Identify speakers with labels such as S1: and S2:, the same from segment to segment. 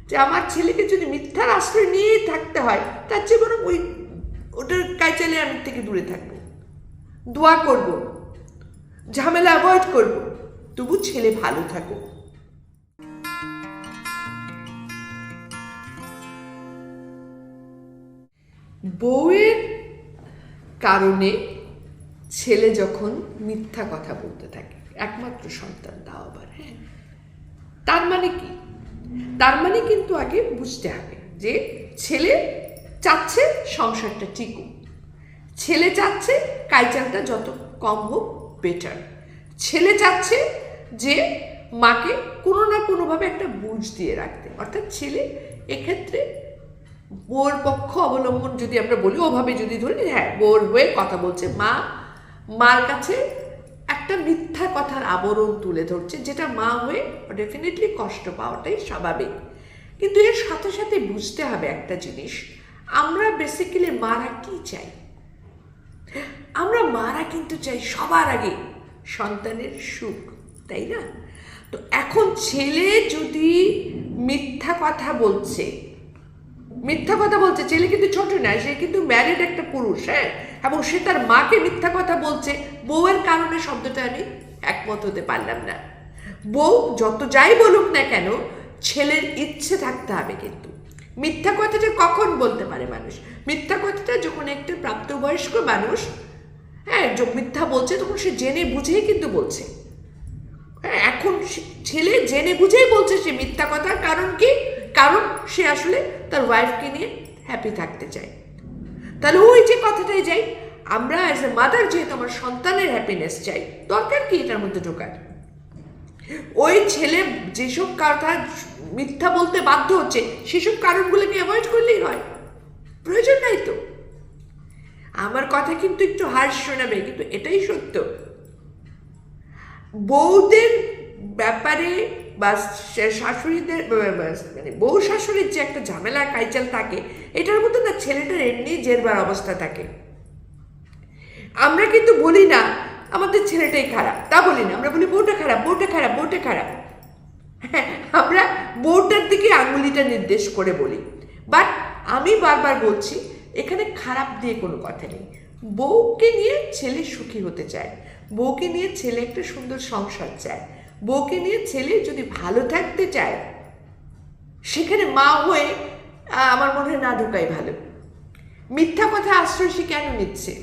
S1: যে আমার ছেলেকে যদি মিথ্যার আশ্রয় নিয়েই থাকতে হয়, তার চেয়ে বরং ওটার কাইচালে আমি থেকে দূরে থাকবো, দোয়া করব, ঝামেলা অ্যাভয়েড করব, তবু ছেলে ভালো থাকুক। বউয়ের কারণে ছেলে যখন মিথ্যা কথা বলতে থাকে, একমাত্র সন্তান, তাও আবার, হ্যাঁ, তার মানে কি? তার মানে কিন্তু আগে বুঝতে হবে যে ছেলে চাচ্ছে সংসারটা টিকুক, ছেলে চাচ্ছে কাইচালটা যত কম হোক বেটার, ছেলে চাচ্ছে যে মাকে কোনো না কোনোভাবে একটা বুঝ দিয়ে রাখতে। অর্থাৎ ছেলে এক্ষেত্রে বউর পক্ষ অবলম্বন যদি আমরা বলি, ওভাবে যদি ধরি, হ্যাঁ, বউর হয়ে কথা বলছে, মার কাছে একটা মিথ্যা কথার আবরণ তুলে ধরছে, যেটা মা হয়ে ডেফিনেটলি কষ্ট পাওয়াটাই স্বাভাবিক। কিন্তু এর সাথে সাথে বুঝতে হবে একটা জিনিস, আমরা বেসিক্যালি মারা কি চাই? আমরা মারা কিন্তু চাই সবার আগে সন্তানের সুখ, তাই না? তো এখন ছেলে যদি মিথ্যা কথা বলছে, ছেলে কিন্তু ছোট নয়, সে কিন্তু ম্যারিড একটা পুরুষ, হ্যাঁ, এবং সে তার মাকে মিথ্যা কথা বলছে, বউয়ের কারণে শব্দটা আমি একমত হতে পারলাম না। বউ যত যাই বলুক না কেন, ছেলের ইচ্ছে থাকতে হবে। কিন্তু মিথ্যা কথাটা কখন বলতে পারে মানুষ? মিথ্যা কথাটা যখন একটা প্রাপ্তবয়স্ক মানুষ, হ্যাঁ, মিথ্যা বলছে, তখন সে জেনে বুঝেই কিন্তু বলছে। হ্যাঁ, এখন ছেলে জেনে বুঝেই বলছে সে মিথ্যা কথা। কারণ কি? কারণ সে আসলে তার ওয়াইফকে নিয়ে হ্যাপি থাকতে চায়। তাহলে ওই যে কথাটাই যাই, আমরা অ্যাজ এ মাদার যেহেতু আমার সন্তানের হ্যাপিনেস চাই, দরকার কি এটার মধ্যে ঢোকার? ওই ছেলে যেসব কথা মিথ্যা বলতে বাধ্য হচ্ছে, সেসব কারণগুলোকে অ্যাভয়েড করলেই হয়, প্রয়োজন নাই তো। আমার কথা কিন্তু একটু হার্শ শোনাবে, কিন্তু এটাই সত্য। বউদের ব্যাপারে বা শাশুড়িদের, মানে বউ শাশুড়ির যে একটা ঝামেলা কাইচাল থাকে, এটার মধ্যে না ছেলেটার এমনি জেরবার অবস্থা থাকে। আমরা কিন্তু বলি না আমাদের ছেলেটাই খারাপ, তা বলি না, আমরা বলি বউটা খারাপ, বউটা খারাপ, বউটা খারাপ। আমরা বউটার দিকে আঙুলিটা নির্দেশ করে বলি। বাট আমি বারবার বলছি, এখানে খারাপ দিয়ে কোনো কথা নেই। বউকে নিয়ে ছেলে সুখী হতে চায়, বউকে নিয়ে ছেলে একটা সুন্দর সংসার চায়, বউকে নিয়ে ছেলে যদি ভালো থাকতে চায়, সেখানে মা হয়ে আমার মনে হয় না ঢোকাই ভালো। মিথ্যা কথা আশ্রয় সে কেন নিচ্ছে?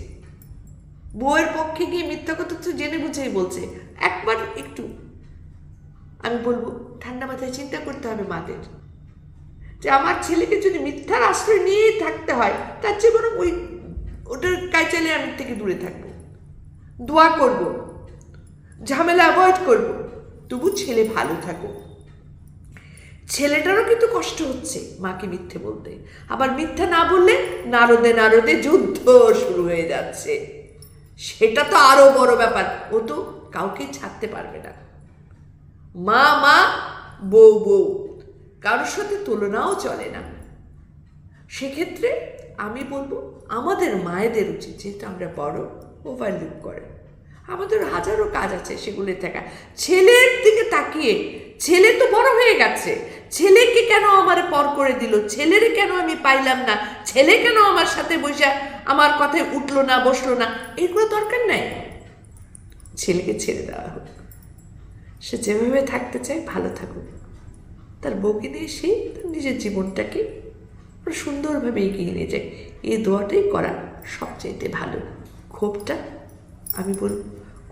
S1: বউয়ের পক্ষে গিয়ে মিথ্যা কথা তো জেনে বুঝেই বলছে। একবার একটু আমি বলবো ঠান্ডা মাথায় চিন্তা করতে হবে মাদের, যে আমার ছেলেকে যদি মিথ্যার আশ্রয় নিয়েই থাকতে হয়, তার চেয়ে বরং ওটার কাইচালে আমি থেকে দূরে থাকবো, দোয়া করব, ঝামেলা অ্যাভয়েড করব, তবু ছেলে ভালো থাকুক। ছেলেটারও কিন্তু কষ্ট হচ্ছে মাকে মিথ্যে বলতে, আবার মিথ্যা না বললে নারদে নারদে যুদ্ধ শুরু হয়ে যাচ্ছে, সেটা তো আরো বড় ব্যাপার। ও তো কাউকে ছাড়তে পারবে না। মা মা, বউ বউ, কারোর সাথে তুলনাও চলে না। সেক্ষেত্রে আমি বলবো আমাদের মায়েদের উচিত, যেহেতু আমরা বড়, ওভারলুক করে, আমাদের হাজারো কাজ আছে সেগুলো থাকা। ছেলের দিকে তাকিয়ে, ছেলে তো বড় হয়ে গেছে, ছেলেকে কেন আমার পর করে দিল, ছেলেরে কেন আমি পাইলাম না, ছেলে কেন আমার সাথে বসে আমার কথায় উঠলো না, বসলো না, এগুলো দরকার নাই। ছেলেকে ছেড়ে দেওয়া হোক, সে যেভাবে থাকতে চায় ভালো থাকুক, তার বউকে নিয়ে সে তার নিজের জীবনটাকে সুন্দরভাবে এগিয়ে নিয়ে যায়। এই দোয়াটাই করা সবচাইতে ভালো। ক্ষোভটা, আমি বলব,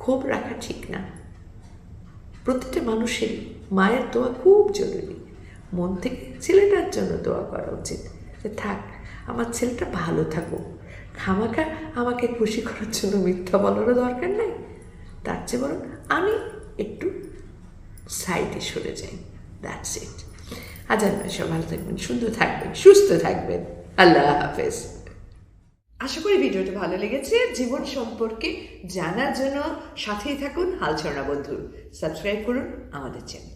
S1: ক্ষোভ রাখা ঠিক না। প্রতিটা মানুষের মায়ের দোয়া খুব জরুরি। মন থেকে ছেলেটার জন্য দোয়া করা উচিত, যে থাক, আমার ছেলেটা ভালো থাকুক, খামাখা আমাকে খুশি করার জন্য মিথ্যা বলারও দরকার নাই। তার চেয়ে বরং আমি একটু সাইডে সরে যাই, দ্যাটস ইট। হাজার সব ভালো থাকবেন, সুন্দর থাকবেন, সুস্থ থাকবেন। আল্লাহ হাফেজ। আশা করি ভিডিওটা ভালো লেগেছে। জীবন সম্পর্কে জানার জন্য সাথেই থাকুন হালছড়া বন্ধু। সাবস্ক্রাইব করুন আমাদের চ্যানেল।